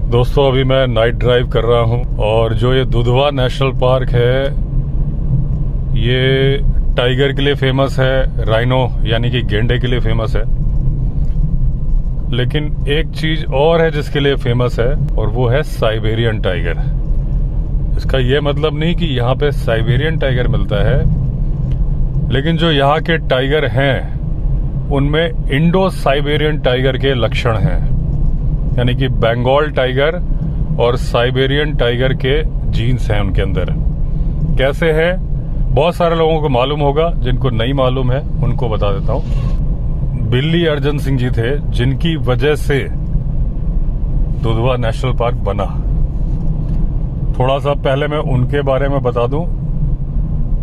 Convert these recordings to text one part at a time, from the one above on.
दोस्तों अभी मैं नाइट ड्राइव कर रहा हूं और जो ये दुधवा नेशनल पार्क है ये टाइगर के लिए फेमस है, राइनो यानी कि गेंडे के लिए फेमस है। लेकिन एक चीज और है जिसके लिए फेमस है और वो है साइबेरियन टाइगर। इसका ये मतलब नहीं कि यहाँ पे साइबेरियन टाइगर मिलता है, लेकिन जो यहाँ के टाइगर हैं उनमें इंडो साइबेरियन टाइगर के लक्षण हैं, यानी कि बंगाल टाइगर और साइबेरियन टाइगर के जीन्स हैं उनके अंदर। कैसे है बहुत सारे लोगों को मालूम होगा, जिनको नहीं मालूम है उनको बता देता हूँ। बिल्ली अर्जन सिंह जी थे जिनकी वजह से दुधवा नेशनल पार्क बना। थोड़ा सा पहले मैं उनके बारे में बता दूं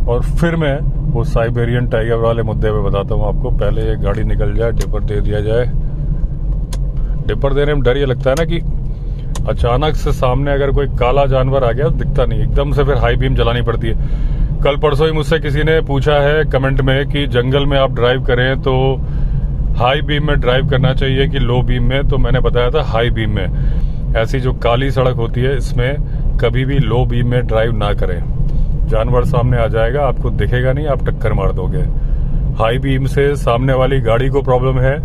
और फिर मैं वो साइबेरियन टाइगर वाले मुद्दे पे बताता हूँ आपको। पहले ये गाड़ी निकल जाए, डिपर दे दिया जाए। डिपर देने में डर ये लगता है ना कि अचानक से सामने अगर कोई काला जानवर आ गया तो दिखता नहीं, एकदम से फिर हाई बीम जलानी पड़ती है। कल परसों ही मुझसे किसी ने पूछा है कमेंट में कि जंगल में आप ड्राइव करें तो हाई बीम में ड्राइव करना चाहिए कि लो बीम में, तो मैंने बताया था हाई बीम में। ऐसी जो काली सड़क होती है इसमें कभी भी लो बीम में ड्राइव ना करें। जानवर सामने आ जाएगा, आपको दिखेगा नहीं, आप टक्कर मार दोगे। हाई बीम से सामने वाली गाड़ी को प्रॉब्लम है,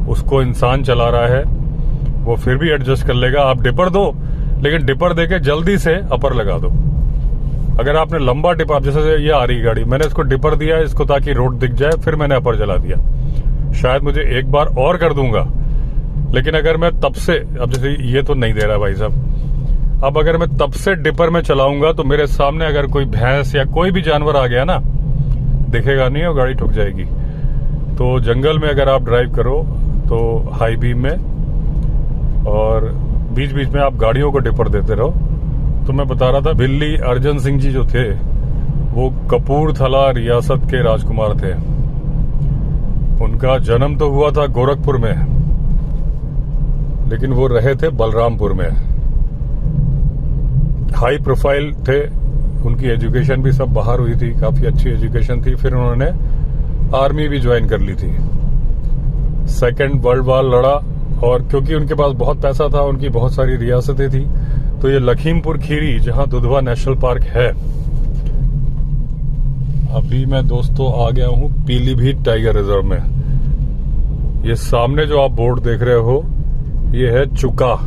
उसको इंसान चला रहा है, वो फिर भी एडजस्ट कर लेगा। आप डिपर दो, लेकिन डिपर देके जल्दी से अपर लगा दो। अगर आपने लंबा डिपर, जैसे ये आ रही गाड़ी, मैंने इसको डिपर दिया इसको ताकि रोड दिख जाए, फिर मैंने अपर जला दिया। शायद मुझे एक बार और कर दूंगा, लेकिन अगर मैं तब से, अब जैसे ये तो नहीं दे रहा भाई साहब, अब अगर मैं तब से डिपर में चलाऊंगा तो मेरे सामने अगर कोई भैंस या कोई भी जानवर आ गया ना, दिखेगा नहीं और गाड़ी ठुक जाएगी। तो जंगल में अगर आप ड्राइव करो तो हाई बीम में, और बीच बीच में आप गाड़ियों को डिपर देते रहो। तो मैं बता रहा था, बिल्ली अर्जन सिंह जी जो थे वो कपूरथला रियासत के राजकुमार थे। उनका जन्म तो हुआ था गोरखपुर में, लेकिन वो रहे थे बलरामपुर में। हाई प्रोफाइल थे, उनकी एजुकेशन भी सब बाहर हुई थी, काफी अच्छी एजुकेशन थी। फिर उन्होंने आर्मी भी ज्वाइन कर ली थी। सेकेंड वर्ल्ड वॉर लड़ा, और क्योंकि उनके पास बहुत पैसा था, उनकी बहुत सारी रियासतें थी, तो ये लखीमपुर खीरी जहां दुधवा नेशनल पार्क है। अभी मैं दोस्तों आ गया हूं पीलीभीत टाइगर रिजर्व में। ये सामने जो आप बोर्ड देख रहे हो ये है चुका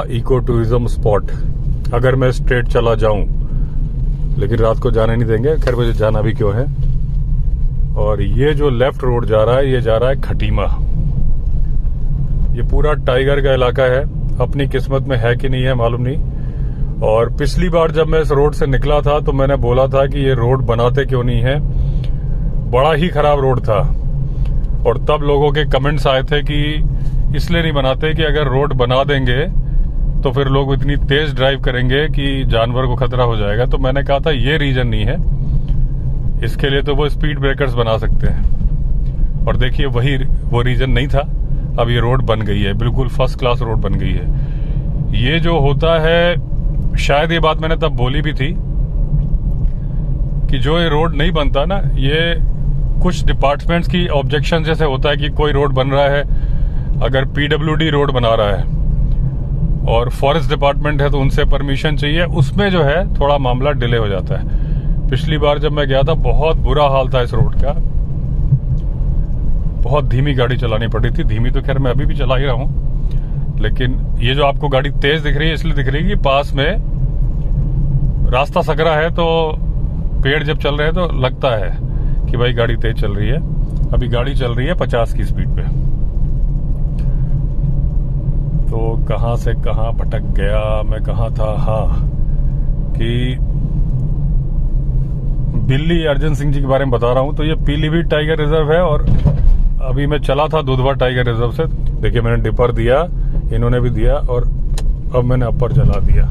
इको टूरिज्म स्पॉट। अगर मैं स्ट्रेट चला जाऊं, लेकिन रात को जाने नहीं देंगे, खैर मुझे जाना भी क्यों है। और ये जो लेफ्ट रोड जा रहा है ये जा रहा है खटीमा। ये पूरा टाइगर का इलाका है, अपनी किस्मत में है कि नहीं है मालूम नहीं। और पिछली बार जब मैं इस रोड से निकला था तो मैंने बोला था कि ये रोड बनाते क्यों नहीं है, बड़ा ही खराब रोड था। और तब लोगों के कमेंट्स आए थे कि इसलिए नहीं बनाते कि अगर रोड बना देंगे तो फिर लोग इतनी तेज ड्राइव करेंगे कि जानवर को खतरा हो जाएगा। तो मैंने कहा था ये रीजन नहीं है, इसके लिए तो वो स्पीड ब्रेकर्स बना सकते हैं। और देखिए वो रीजन नहीं था। अब ये रोड बन गई है, बिल्कुल फर्स्ट क्लास रोड बन गई है। ये जो होता है, शायद ये बात मैंने तब बोली भी थी कि जो ये रोड नहीं बनता ना, ये कुछ डिपार्टमेंट्स की ऑब्जेक्शन जैसे होता है कि कोई रोड बन रहा है, अगर पीडब्ल्यूडी रोड बना रहा है और फॉरेस्ट डिपार्टमेंट है तो उनसे परमिशन चाहिए, उसमें जो है थोड़ा मामला डिले हो जाता है। पिछली बार जब मैं गया था बहुत बुरा हाल था इस रोड का, बहुत धीमी गाड़ी चलानी पड़ी थी। धीमी तो खैर मैं अभी भी चला ही रहा हूं, लेकिन ये जो आपको गाड़ी तेज दिख रही है इसलिए दिख रही है कि पास में रास्ता सकरा है, तो पेड़ जब चल रहे हैं तो लगता है कि भाई गाड़ी तेज चल रही है। अभी गाड़ी चल रही है 50 की स्पीड पे। तो कहां से कहां भटक गया मैं, कहां था, हाँ, कि बिल्ली अर्जन सिंह जी के बारे में बता रहा हूं। तो ये पीलीभीत टाइगर रिजर्व है और अभी मैं चला था दुधवा टाइगर रिजर्व से। देखिए मैंने डिपर दिया, इन्होंने भी दिया, और अब मैंने अपर जला दिया।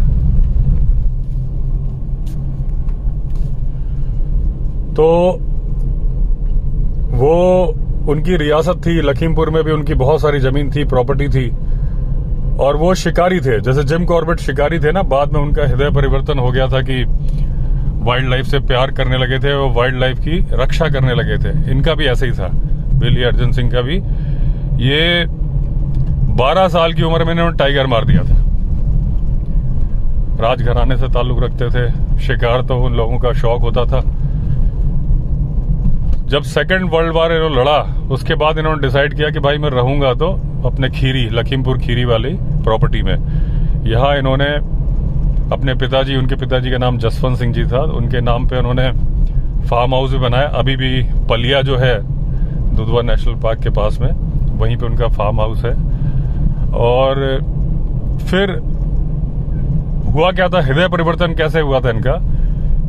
तो वो उनकी रियासत थी, लखीमपुर में भी उनकी बहुत सारी जमीन थी, प्रॉपर्टी थी, और वो शिकारी थे। जैसे जिम कॉर्बेट शिकारी थे ना, बाद में उनका हृदय परिवर्तन हो गया था कि वाइल्ड लाइफ से प्यार करने लगे थे, वो वाइल्ड लाइफ की रक्षा करने लगे थे। इनका भी ऐसे ही था, बिल्ली अर्जन सिंह का भी। ये 12 साल की उम्र में इन्होंने टाइगर मार दिया था। राजघराने से ताल्लुक रखते थे, शिकार तो उन लोगों का शौक होता था। जब सेकेंड वर्ल्ड वार इन्होंने लड़ा, उसके बाद इन्होंने डिसाइड किया कि भाई मैं रहूंगा तो अपने खीरी, लखीमपुर खीरी वाली प्रॉपर्टी में। यहाँ इन्होंने अपने पिताजी, उनके पिताजी का नाम जसवंत सिंह जी था, उनके नाम पे उन्होंने फार्म हाउस भी बनाया। अभी भी पलिया जो है दुधवा नेशनल पार्क के पास में, वहीं पे उनका फार्म हाउस है। और फिर हुआ क्या था, हृदय परिवर्तन कैसे हुआ था इनका,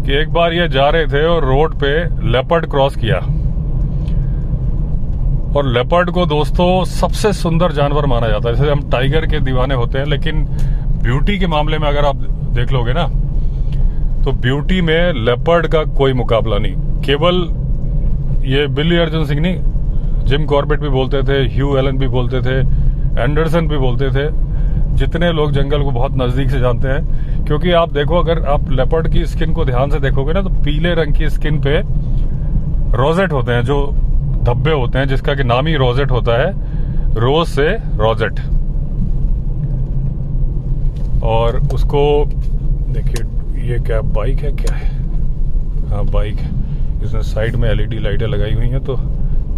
कि एक बार ये जा रहे थे और रोड पे लेपर्ड क्रॉस किया। और लेपर्ड को दोस्तों सबसे सुंदर जानवर माना जाता है। जैसे हम टाइगर के दीवाने होते हैं, लेकिन ब्यूटी के मामले में अगर आप देख लोगे ना, तो ब्यूटी में लेपर्ड का कोई मुकाबला नहीं। केवल ये बिली अर्जुन सिंह नहीं, जिम कॉर्बेट भी बोलते थे, ह्यू एलन भी बोलते थे, एंडरसन भी बोलते थे। जितने लोग जंगल को बहुत नजदीक से जानते हैं, क्योंकि आप देखो, अगर आप लेपर्ड की स्किन को ध्यान से देखोगे ना, तो पीले रंग की स्किन पे रोजेट होते हैं, जो धब्बे होते हैं, जिसका कि नाम ही रोजेट होता है, रोज से रोजेट। और उसको देखिए, ये क्या बाइक है, क्या है? हाँ बाइक है। इसने साइड में एलईडी लाइटें लगाई हुई हैं, तो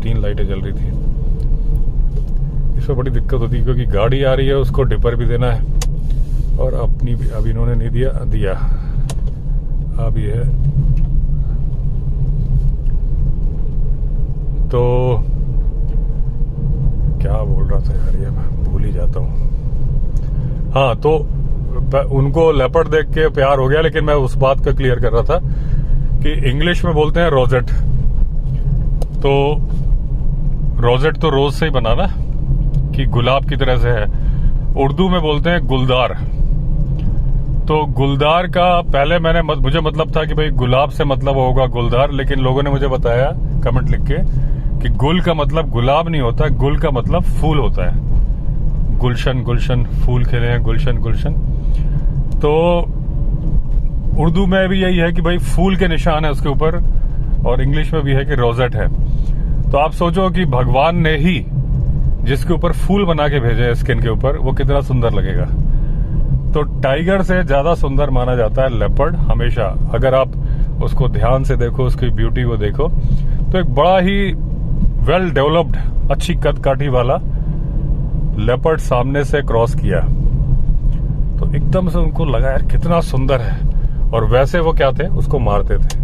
3 लाइटें जल रही थी। इसमें बड़ी दिक्कत होती है, क्योंकि गाड़ी आ रही है, उसको डिपर भी देना है, और अपनी भी अभी इन्होंने नहीं दिया अब ये है। तो क्या बोल रहा था यार, ये मैं भूल ही जाता हूँ। हाँ, तो उनको लेपर्ड देख के प्यार हो गया, लेकिन मैं उस बात का क्लियर कर रहा था कि इंग्लिश में बोलते हैं रोजेट। तो रोजेट तो रोज से ही बना ना, कि गुलाब की तरह से है। उर्दू में बोलते हैं गुलदार। तो गुलदार का पहले मुझे मतलब था कि भाई गुलाब से मतलब होगा गुलदार, लेकिन लोगों ने मुझे बताया कमेंट लिख के कि गुल का मतलब गुलाब नहीं होता, गुल का मतलब फूल होता है। गुलशन गुलशन, फूल खिले हैं, गुलशन गुलशन। तो उर्दू में भी यही है कि भाई फूल के निशान है उसके ऊपर, और इंग्लिश में भी है कि रोजेट है। तो आप सोचो कि भगवान ने ही जिसके ऊपर फूल बना के भेजे स्किन के ऊपर, वो कितना सुंदर लगेगा। तो टाइगर से ज्यादा सुंदर माना जाता है लेपर्ड हमेशा। अगर आप उसको ध्यान से देखो, उसकी ब्यूटी को देखो, तो एक बड़ा ही वेल डेवलप्ड, अच्छी कद काठी वाला लेपर्ड सामने से क्रॉस किया, तो एकदम से उनको लगा यार कितना सुंदर है। और वैसे वो क्या थे, उसको मारते थे।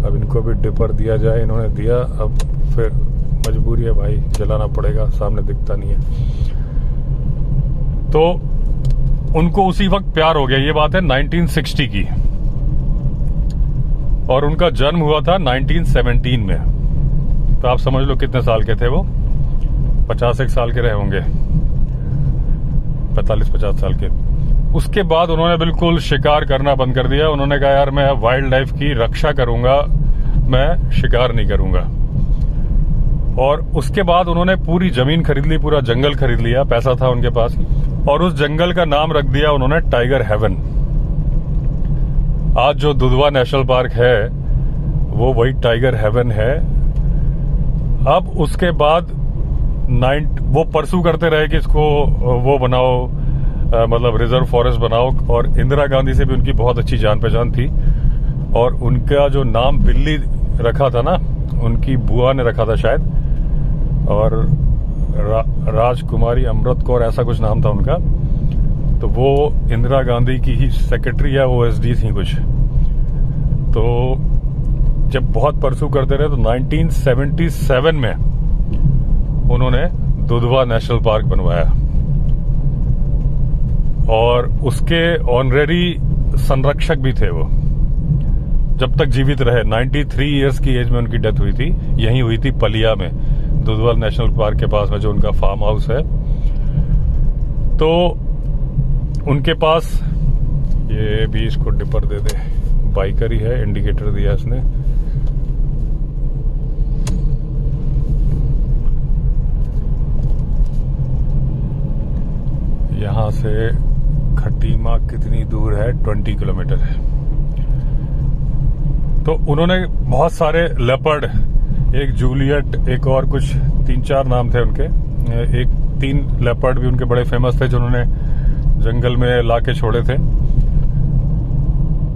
अब इनको भी डिपर दिया जाए, इन्होंने दिया, अब फिर मजबूरी है भाई, जलाना पड़ेगा, सामने दिखता नहीं है। तो उनको उसी वक्त प्यार हो गया। ये बात है 1960 की, और उनका जन्म हुआ था 1917 में। तो आप समझ लो कितने साल के थे वो, 50 साल के रहे होंगे, 45-50 साल के। उसके बाद उन्होंने बिल्कुल शिकार करना बंद कर दिया। उन्होंने कहा यार मैं वाइल्ड लाइफ की रक्षा करूंगा, मैं शिकार नहीं करूंगा। और उसके बाद उन्होंने पूरी जमीन खरीद ली, पूरा जंगल खरीद लिया, पैसा था उनके पास, और उस जंगल का नाम रख दिया उन्होंने टाइगर हेवन। आज जो दुधवा नेशनल पार्क है वो वही टाइगर हेवन है। अब उसके बाद वो परसू करते रहे कि इसको वो बनाओ, मतलब रिजर्व फॉरेस्ट बनाओ। और इंदिरा गांधी से भी उनकी बहुत अच्छी जान पहचान थी, और उनका जो नाम बिल्ली रखा था ना, उनकी बुआ ने रखा था शायद, और राजकुमारी अमृत कौर ऐसा कुछ नाम था उनका। तो वो इंदिरा गांधी की ही सेक्रेटरी या OSD थी कुछ। तो जब बहुत परसू करते रहे, तो 1977 में उन्होंने दुधवा नेशनल पार्क बनवाया, और उसके ऑनरेरी संरक्षक भी थे वो, जब तक जीवित रहे। 93 इयर्स की एज में उनकी डेथ हुई थी। यहीं हुई थी पलिया में, दुधवा नेशनल पार्क के पास में जो उनका फार्म हाउस है। तो उनके पास ये भी, इसको डिपर दे दे, बाइकर ही है, इंडिकेटर दिया इसने। यहां से खटीमा कितनी दूर है? 20 किलोमीटर है। तो उन्होंने बहुत सारे लेपर्ड, एक जूलियट, एक और कुछ 3-4 नाम थे उनके, एक 3 लेपर्ड भी उनके बड़े फेमस थे जो उन्होंने जंगल में ला के छोड़े थे।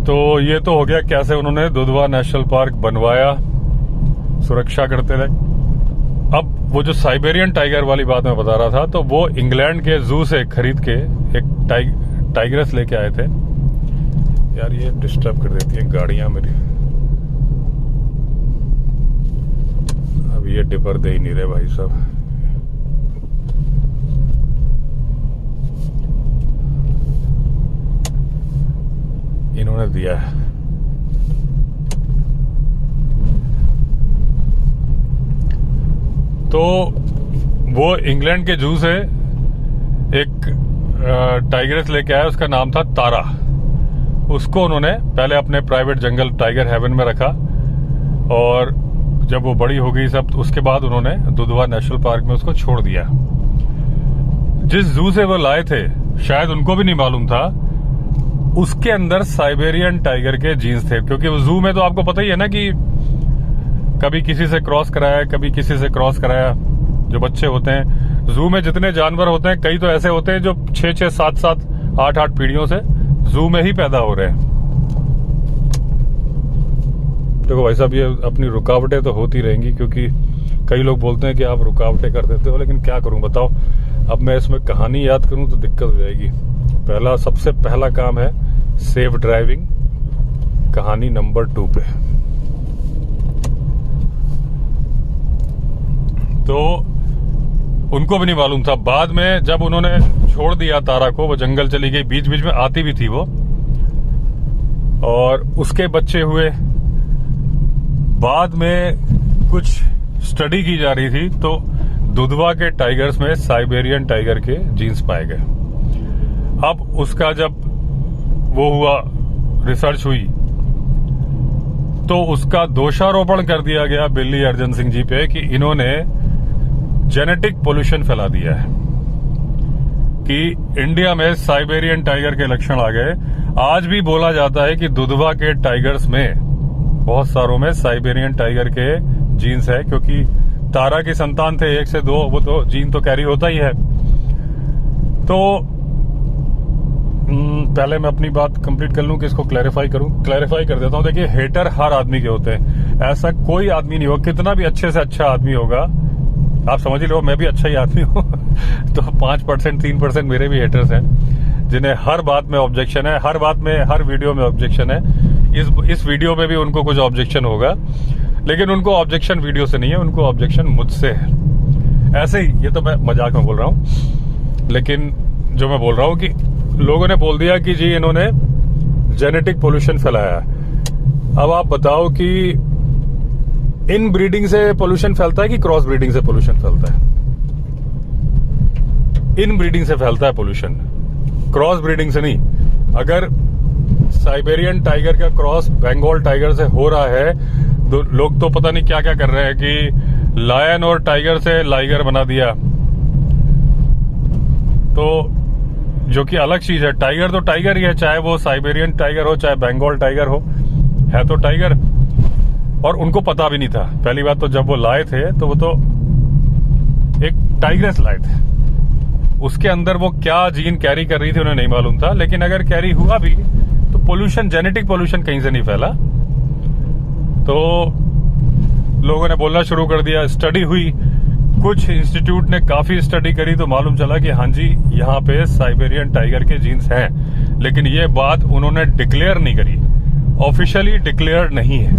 तो ये तो हो गया कैसे उन्होंने दुधवा नेशनल पार्क बनवाया, सुरक्षा करते रहे। अब वो जो साइबेरियन टाइगर वाली बात मैं बता रहा था, तो वो इंग्लैंड के जू से खरीद के एक टाइग्रस लेके आए थे। यार ये डिस्टर्ब कर देती है गाड़ियां मेरी। अब ये डिपर दे ही नहीं रहे भाई साहब। इन्होंने दिया है। तो वो इंग्लैंड के जू से एक टाइगरस लेके आया, उसका नाम था तारा। उसको उन्होंने पहले अपने प्राइवेट जंगल टाइगर हेवन में रखा, और जब वो बड़ी हो गई सब, तो उसके बाद उन्होंने दुधवा नेशनल पार्क में उसको छोड़ दिया। जिस जू से वो लाए थे, शायद उनको भी नहीं मालूम था उसके अंदर साइबेरियन टाइगर के जीन्स थे, क्योंकि वो जू में तो आपको पता ही है ना कि कभी किसी से क्रॉस कराया, कभी किसी से क्रॉस कराया। जो बच्चे होते हैं जू में, जितने जानवर होते हैं, कई तो ऐसे होते हैं जो 6-6, 7-7, 8-8 पीढ़ियों से जू में ही पैदा हो रहे हैं। देखो भाई साहब, ये अपनी रुकावटें तो होती रहेंगी, क्योंकि कई लोग बोलते हैं कि आप रुकावटें कर देते हो, लेकिन क्या करूं बताओ। अब मैं इसमें कहानी याद करूं तो दिक्कत हो जाएगी। सबसे पहला काम है सेफ ड्राइविंग, कहानी नंबर 2 पे। तो उनको भी नहीं मालूम था। बाद में जब उन्होंने छोड़ दिया तारा को, वो जंगल चली गई, बीच बीच में आती भी थी वो, और उसके बच्चे हुए। बाद में कुछ स्टडी की जा रही थी, तो दुधवा के टाइगर्स में साइबेरियन टाइगर के जीन्स पाए गए। अब उसका जब वो हुआ, रिसर्च हुई, तो उसका दोषारोपण कर दिया गया बिल्ली अर्जन सिंह जी पे कि इन्होंने जेनेटिक पोल्यूशन फैला दिया है, कि इंडिया में साइबेरियन टाइगर के लक्षण आ गए। आज भी बोला जाता है कि दुधवा के टाइगर्स में, बहुत सारों में साइबेरियन टाइगर के जीन्स है, क्योंकि तारा की संतान थे 1 से 2, वो तो जीन तो कैरी होता ही है। तो पहले मैं अपनी बात कंप्लीट कर लूं कि इसको क्लैरिफाई कर देता हूं। देखिए, हेटर हर आदमी के होते हैं, ऐसा कोई आदमी नहीं होगा, कितना भी अच्छे से अच्छा आदमी होगा, आप समझ ही लो, मैं भी अच्छा ही आदमी हूं तो 5%, 3% मेरे भी हेटर्स हैं, जिन्हें हर बात में ऑब्जेक्शन है, हर बात में, हर वीडियो में ऑब्जेक्शन है। इस वीडियो में भी उनको कुछ ऑब्जेक्शन होगा, लेकिन उनको ऑब्जेक्शन वीडियो से नहीं है, उनको ऑब्जेक्शन मुझसे है। ऐसे ही, ये तो मैं मजाक में बोल रहा हूं, लेकिन जो मैं बोल रहा हूं कि लोगों ने बोल दिया कि जी इन्होंने जेनेटिक पोल्यूशन फैलाया। अब आप बताओ कि इन ब्रीडिंग से पोल्यूशन फैलता है कि क्रॉस ब्रीडिंग से पोल्यूशन फैलता है? इन ब्रीडिंग से फैलता है पोल्यूशन, क्रॉस ब्रीडिंग से नहीं। अगर साइबेरियन टाइगर का क्रॉस बंगाल टाइगर से हो रहा है, तो लोग तो पता नहीं क्या क्या कर रहे हैं कि लायन और टाइगर से लाइगर बना दिया, तो जो कि अलग चीज है। टाइगर तो टाइगर ही है, चाहे वो साइबेरियन टाइगर हो, चाहे बंगाल टाइगर हो, है तो टाइगर। और उनको पता भी नहीं था। पहली बात तो जब वो लाए थे तो वो तो एक टाइग्रेस लाए थे, उसके अंदर वो क्या जीन कैरी कर रही थी उन्हें नहीं मालूम था। लेकिन अगर कैरी हुआ भी तो पोल्यूशन, जेनेटिक पोल्यूशन कहीं से नहीं फैला। तो लोगों ने बोलना शुरू कर दिया, स्टडी हुई, कुछ इंस्टीट्यूट ने काफी स्टडी करी, तो मालूम चला कि हाँ जी, यहाँ पे साइबेरियन टाइगर के जीन्स हैं। लेकिन ये बात उन्होंने डिक्लेयर नहीं करी, ऑफिशियली डिक्लेयर नहीं है।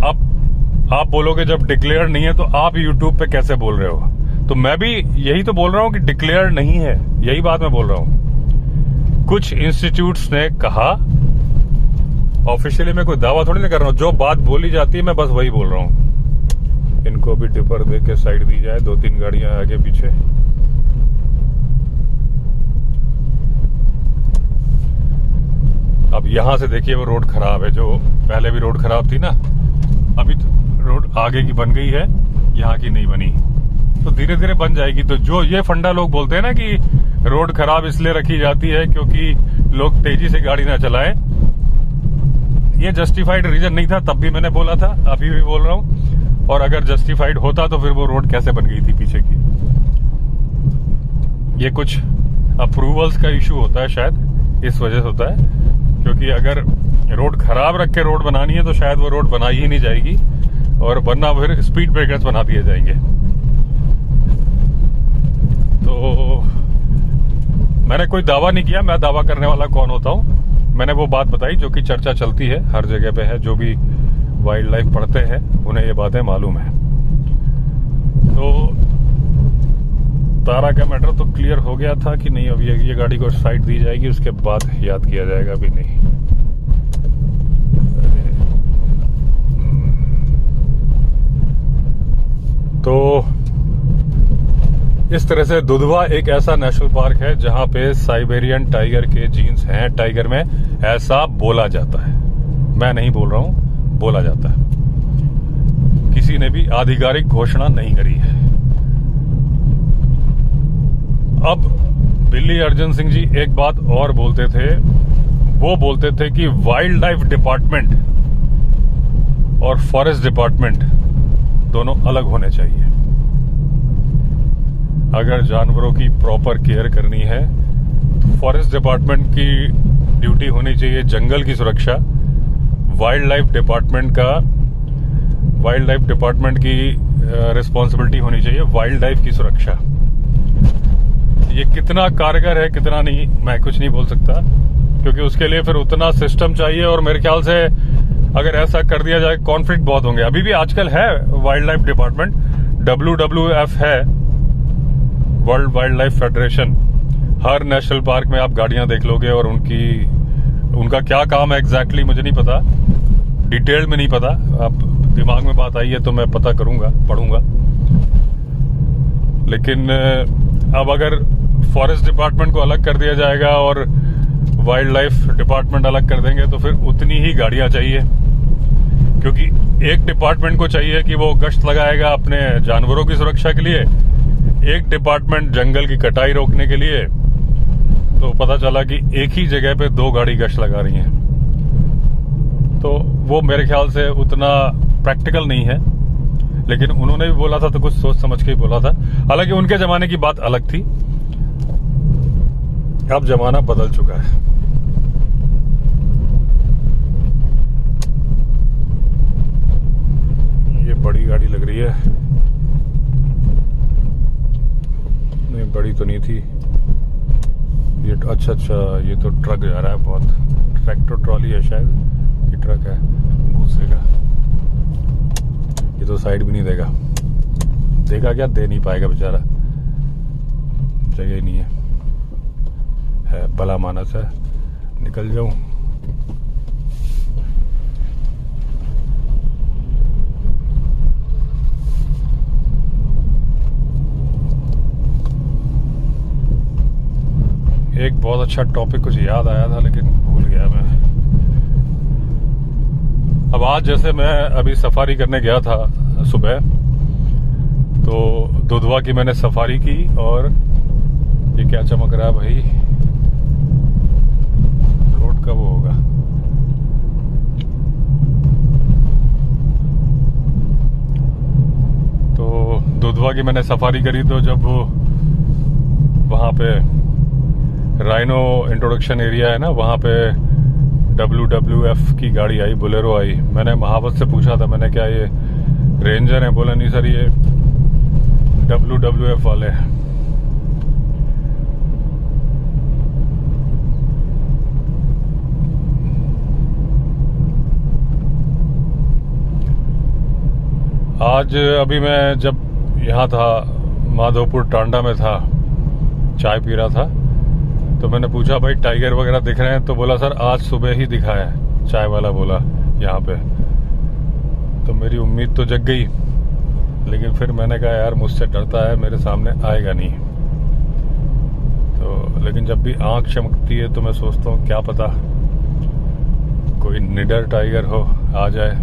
अब आप बोलोगे जब डिक्लेयर नहीं है तो आप यूट्यूब पे कैसे बोल रहे हो? तो मैं भी यही तो बोल रहा हूं कि डिक्लेयर नहीं है, यही बात मैं बोल रहा हूं। कुछ इंस्टीट्यूट्स ने कहा, ऑफिशियली मैं कोई दावा थोड़ी नहीं कर रहा हूं, जो बात बोली जाती है मैं बस वही बोल रहा हूं। इनको भी टिपर दे के साइड दी जाए, 2-3 गाड़ियां आगे पीछे। अब यहां से देखिए वो रोड खराब है, जो पहले भी रोड खराब थी ना, अभी तो रोड आगे की बन गई है, यहाँ की नहीं बनी, तो धीरे धीरे बन जाएगी। तो जो ये फंडा लोग बोलते हैं ना कि रोड खराब इसलिए रखी जाती है क्योंकि लोग तेजी से गाड़ी ना चलाएं, ये जस्टिफाइड रीजन नहीं था, तब भी मैंने बोला था, अभी भी बोल रहा हूं। और अगर जस्टिफाइड होता तो फिर वो रोड कैसे बन गई थी पीछे की। ये कुछ अप्रूवल्स का इशू होता है शायद, इस वजह से होता है, क्योंकि अगर रोड खराब रख के रोड बनानी है तो शायद वो रोड बनाई ही नहीं जाएगी, और वरना फिर स्पीड ब्रेकर्स बना दिए जाएंगे। तो मैंने कोई दावा नहीं किया, मैं दावा करने वाला कौन होता हूँ। मैंने वो बात बताई जो कि चर्चा चलती है, हर जगह पे है, जो भी वाइल्ड लाइफ पढ़ते हैं उन्हें ये बातें मालूम है। तो तारा का मैटर तो क्लियर हो गया था कि नहीं, अब ये गाड़ी को साइड दी जाएगी, उसके बाद याद किया जाएगा। अभी नहीं। तो इस तरह से दुधवा एक ऐसा नेशनल पार्क है जहां पे साइबेरियन टाइगर के जीन्स हैं टाइगर में, ऐसा बोला जाता है। मैं नहीं बोल रहा हूं, बोला जाता है। किसी ने भी आधिकारिक घोषणा नहीं करी है। अब बिल्ली अर्जुन सिंह जी एक बात और बोलते थे, वो बोलते थे कि वाइल्ड लाइफ डिपार्टमेंट और फॉरेस्ट डिपार्टमेंट दोनों अलग होने चाहिए। अगर जानवरों की प्रॉपर केयर करनी है तो फॉरेस्ट डिपार्टमेंट की ड्यूटी होनी चाहिए जंगल की सुरक्षा, वाइल्ड लाइफ डिपार्टमेंट की रिस्पॉन्सिबिलिटी होनी चाहिए वाइल्ड लाइफ की सुरक्षा। ये कितना कारगर है कितना नहीं मैं कुछ नहीं बोल सकता, क्योंकि उसके लिए फिर उतना सिस्टम चाहिए, और मेरे ख्याल से अगर ऐसा कर दिया जाए कॉन्फ्लिक्ट बहुत होंगे। अभी भी आजकल है वाइल्ड लाइफ डिपार्टमेंट, WWF है, वर्ल्ड वाइल्ड लाइफ फेडरेशन। हर नेशनल पार्क में आप गाड़ियां देख लोगे, और उनका क्या काम है एग्जैक्टली मुझे नहीं पता, डिटेल में नहीं पता। अब दिमाग में बात आई है तो मैं पता करूंगा, पढ़ूंगा। लेकिन अब अगर फॉरेस्ट डिपार्टमेंट को अलग कर दिया जाएगा और वाइल्ड लाइफ डिपार्टमेंट अलग कर देंगे तो फिर उतनी ही गाड़ियां चाहिए, क्योंकि एक डिपार्टमेंट को चाहिए कि वो गश्त लगाएगा अपने जानवरों की सुरक्षा के लिए, एक डिपार्टमेंट जंगल की कटाई रोकने के लिए। तो पता चला कि एक ही जगह पे 2 गाड़ी गश्त लगा रही हैं, तो वो मेरे ख्याल से उतना प्रैक्टिकल नहीं है। लेकिन उन्होंने भी बोला था तो कुछ सोच समझ के ही बोला था। हालांकि उनके जमाने की बात अलग थी, अब जमाना बदल चुका है। ये बड़ी गाड़ी लग रही है, नहीं बड़ी तो नहीं थी ये। अच्छा, ये तो ट्रक जा रहा है, बहुत ट्रैक्टर ट्रॉली है शायद, ये ट्रक है भूसे का। ये तो साइड भी नहीं देगा, देगा क्या, दे नहीं पाएगा बेचारा, जगह ही नहीं है भला मानस है। निकल जाऊं, एक बहुत अच्छा टॉपिक कुछ याद आया था लेकिन भूल गया मैं। अब आज जैसे मैं अभी सफारी करने गया था सुबह, तो दुधवा की मैंने सफारी की, और ये क्या चमक रहा है भाई, रोड का वो होगा। तो दुधवा की मैंने सफारी करी, तो जब वहां पे राइनो इंट्रोडक्शन एरिया है ना, वहां पे WWF की गाड़ी आई, बोलेरो आई। मैंने महावत से पूछा था, मैंने क्या ये रेंजर है? बोला नहीं सर, ये WWF वाले हैं। आज अभी मैं जब यहाँ था, माधोपुर टांडा में था, चाय पी रहा था, तो मैंने पूछा भाई टाइगर वगैरह दिख रहे हैं? तो बोला सर आज सुबह ही दिखा है, चाय वाला बोला यहाँ पे। तो मेरी उम्मीद तो जग गई, लेकिन फिर मैंने कहा यार मुझसे डरता है, मेरे सामने आएगा नहीं। तो लेकिन जब भी आंख चमकती है तो मैं सोचता हूँ क्या पता कोई निडर टाइगर हो, आ जाए।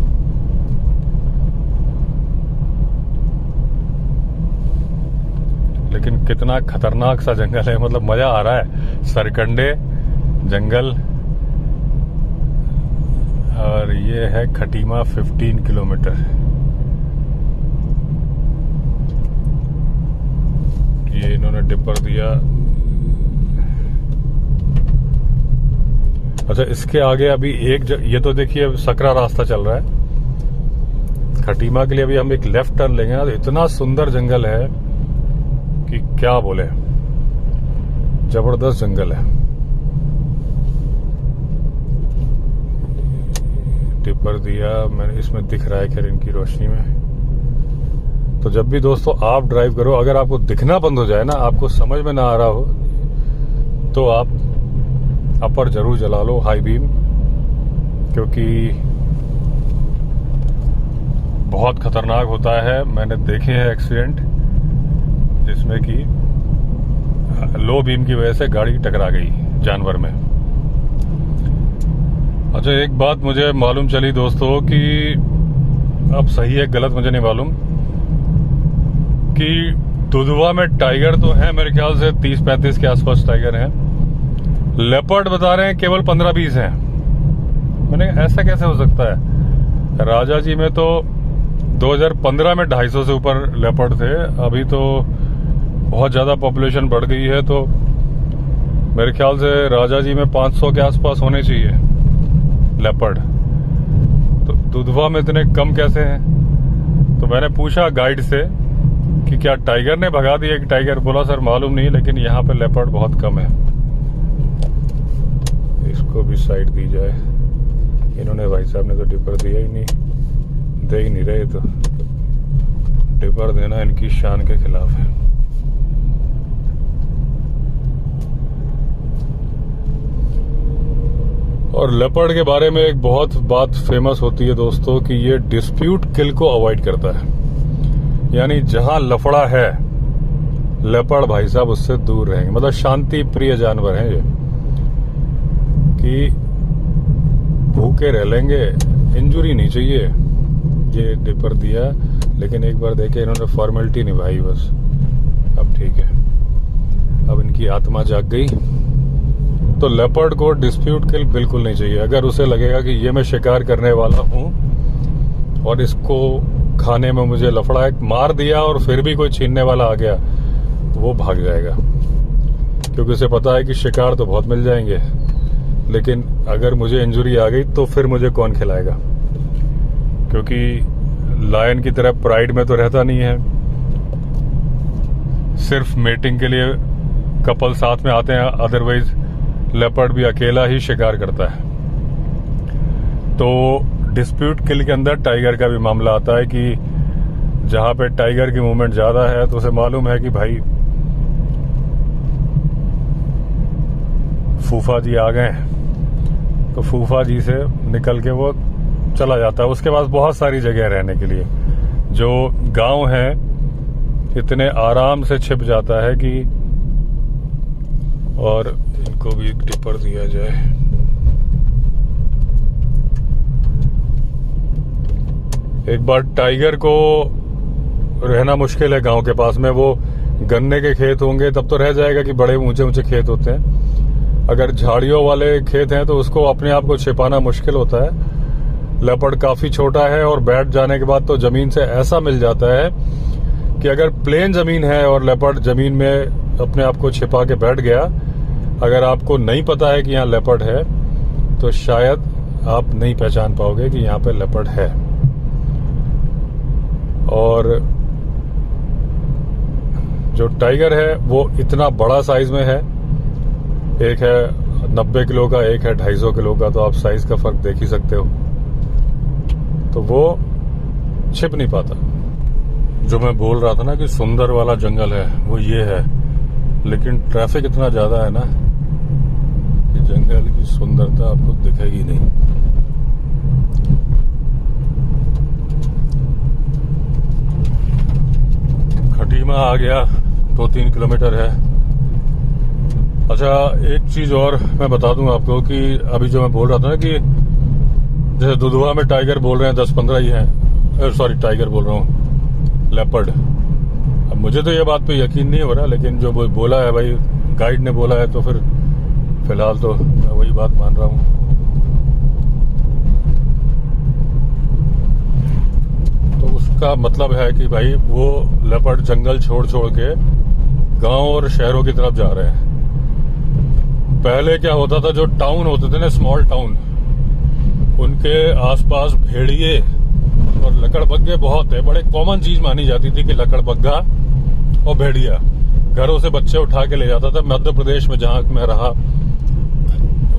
लेकिन कितना खतरनाक सा जंगल है, मतलब मजा आ रहा है। सरकंडे जंगल, और ये है खटीमा 15 किलोमीटर। डिपर दिया। अच्छा, इसके आगे अभी ये तो देखिए सकरा रास्ता चल रहा है। खटीमा के लिए अभी हम एक लेफ्ट टर्न लेंगे ना, तो इतना सुंदर जंगल है कि क्या बोले, जबरदस्त जंगल है। टिपर दिया मैंने, इसमें दिख रहा है खैर इनकी रोशनी में। तो जब भी दोस्तों आप ड्राइव करो, अगर आपको दिखना बंद हो जाए ना, आपको समझ में ना आ रहा हो, तो आप अपर जरूर जला लो, हाई बीम, क्योंकि बहुत खतरनाक होता है। मैंने देखे हैं एक्सीडेंट जिसमें कि लो बीम की वजह से गाड़ी टकरा गई जानवर में। अच्छा, एक बात मुझे मालूम चली दोस्तों कि अब सही है गलत मुझे नहीं मालूम, कि दुधवा में टाइगर तो है मेरे ख्याल से 30-35 के आसपास टाइगर हैं। लेपर्ड बता रहे हैं केवल 15-20 हैं। मैंने ऐसा कैसे हो सकता है? राजा जी में तो 2015 में 250 से ऊपर लेपर्ड थे। अभी तो बहुत ज्यादा पॉपुलेशन बढ़ गई है, तो मेरे ख्याल से राजा जी में 500 के आसपास होने चाहिए लेपर्ड। तो दुधवा में इतने कम कैसे हैं? तो मैंने पूछा गाइड से कि क्या टाइगर ने भगा दिया कि टाइगर? बोला सर मालूम नहीं, लेकिन यहाँ पे लेपर्ड बहुत कम है। इसको भी साइड दी जाए। इन्होंने, भाई साहब ने तो डिपर दिया ही नहीं, दे ही नहीं रहे। तो डिपर देना इनकी शान के खिलाफ है। और लेपर्ड के बारे में एक बहुत बात फेमस होती है दोस्तों कि ये डिस्प्यूट किल को अवॉइड करता है। यानी जहां लफड़ा है, लेपर्ड भाई साहब उससे दूर रहेंगे। मतलब शांति प्रिय जानवर हैं ये, कि भूखे रह लेंगे, इंजुरी नहीं चाहिए। ये डिपर दिया, लेकिन एक बार देखे इन्होंने फॉर्मेलिटी निभाई बस। अब ठीक है, अब इनकी आत्मा जाग गई। तो लेपर्ड को डिस्प्यूट किल बिल्कुल नहीं चाहिए। अगर उसे लगेगा कि ये मैं शिकार करने वाला हूं और इसको खाने में मुझे लफड़ा है, मार दिया और फिर भी कोई छीनने वाला आ गया, तो वो भाग जाएगा, क्योंकि उसे पता है कि शिकार तो बहुत मिल जाएंगे, लेकिन अगर मुझे इंजरी आ गई तो फिर मुझे कौन खिलाएगा? क्योंकि लायन की तरह प्राइड में तो रहता नहीं है। सिर्फ मेटिंग के लिए कपल साथ में आते हैं, अदरवाइज लेपर्ड भी अकेला ही शिकार करता है। तो डिस्प्यूट किल के अंदर टाइगर का भी मामला आता है कि जहां पे टाइगर की मूवमेंट ज्यादा है, तो उसे मालूम है कि भाई फूफा जी आ गए, तो फूफा जी से निकल के वो चला जाता है। उसके पास बहुत सारी जगह रहने के लिए। जो गांव है इतने आराम से छिप जाता है कि, और इनको भी एक टिपर दिया जाए। एक बार टाइगर को रहना मुश्किल है गांव के पास में। वो गन्ने के खेत होंगे तब तो रह जाएगा कि बड़े ऊंचे ऊंचे खेत होते हैं। अगर झाड़ियों वाले खेत हैं तो उसको अपने आप को छिपाना मुश्किल होता है। लेपर्ड काफी छोटा है और बैठ जाने के बाद तो जमीन से ऐसा मिल जाता है कि अगर प्लेन जमीन है और लेपर्ड जमीन में अपने आप को छिपा के बैठ गया, अगर आपको नहीं पता है कि यहाँ लेपर्ड है, तो शायद आप नहीं पहचान पाओगे कि यहाँ पे लेपर्ड है। और जो टाइगर है वो इतना बड़ा साइज में है, एक है 90 किलो का, एक है 250 किलो का, तो आप साइज का फर्क देख ही सकते हो। तो वो छिप नहीं पाता। जो मैं बोल रहा था ना कि सुंदर वाला जंगल है, वो ये है, लेकिन ट्रैफिक इतना ज्यादा है ना कि जंगल की सुंदरता आपको दिखेगी नहीं। खटीमा आ गया, 2-3 किलोमीटर है। अच्छा, एक चीज और मैं बता दूं आपको कि अभी जो मैं बोल रहा था ना कि जैसे दुधवा में टाइगर बोल रहे हैं 10-15 ही हैं, सॉरी टाइगर बोल रहा हूँ, लेपर्ड। अब मुझे तो ये बात पे यकीन नहीं हो रहा, लेकिन जो बोला है भाई गाइड ने बोला है, तो फिर फिलहाल तो मैं वही बात मान रहा हूँ। तो उसका मतलब है कि भाई वो लेपर्ड जंगल छोड़ छोड़ के गांव और शहरों की तरफ जा रहे हैं। पहले क्या होता था, जो टाउन होते थे ना, स्मॉल टाउन, उनके आसपास भेड़िए और लकड़बग्गे बहुत है। बड़े कॉमन चीज मानी जाती थी कि लकड़बग्गा और भेड़िया घरों से बच्चे उठा के ले जाता था। मध्य प्रदेश में जहां मैं रहा,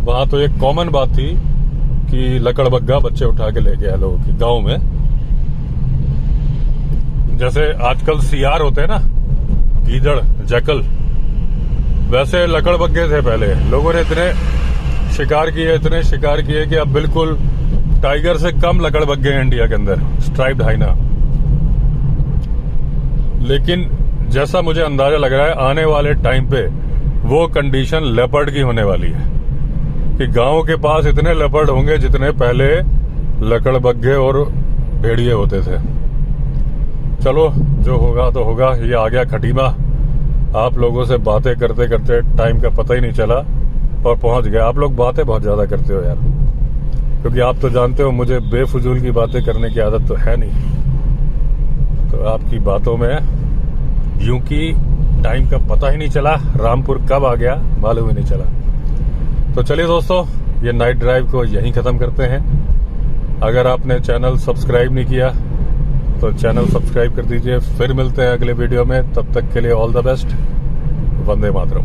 वहां तो एक कॉमन बात थी कि लकड़बग्गा बच्चे उठा के ले गया लोगों के गांव में। जैसे आजकल सियार होते हैं ना, गीदड़, जैकल, वैसे लकड़बग्गे थे पहले। लोगों ने इतने शिकार किए कि अब बिल्कुल टाइगर से कम लकड़बग्गे हैं इंडिया के अंदर, स्ट्राइप्ड हाइना। लेकिन जैसा मुझे अंदाजा लग रहा है, आने वाले टाइम पे वो कंडीशन लेपर्ड की होने वाली है कि गांव के पास इतने लेपर्ड होंगे जितने पहले लकड़बग्गे और भेड़िए होते थे। चलो, जो होगा तो होगा। ये आ गया खटीमा। आप लोगों से बातें करते करते टाइम का पता ही नहीं चला और पहुंच गया। आप लोग बातें बहुत ज्यादा करते हो यार, क्योंकि आप तो जानते हो मुझे बेफजूल की बातें करने की आदत तो है नहीं। तो आपकी बातों में यूं कि टाइम का पता ही नहीं चला, रामपुर कब आ गया मालूम ही नहीं चला। तो चलिए दोस्तों, ये नाइट ड्राइव को यहीं खत्म करते हैं। अगर आपने चैनल सब्सक्राइब नहीं किया तो चैनल सब्सक्राइब कर दीजिए। फिर मिलते हैं अगले वीडियो में, तब तक के लिए all the best. Vande Mataram.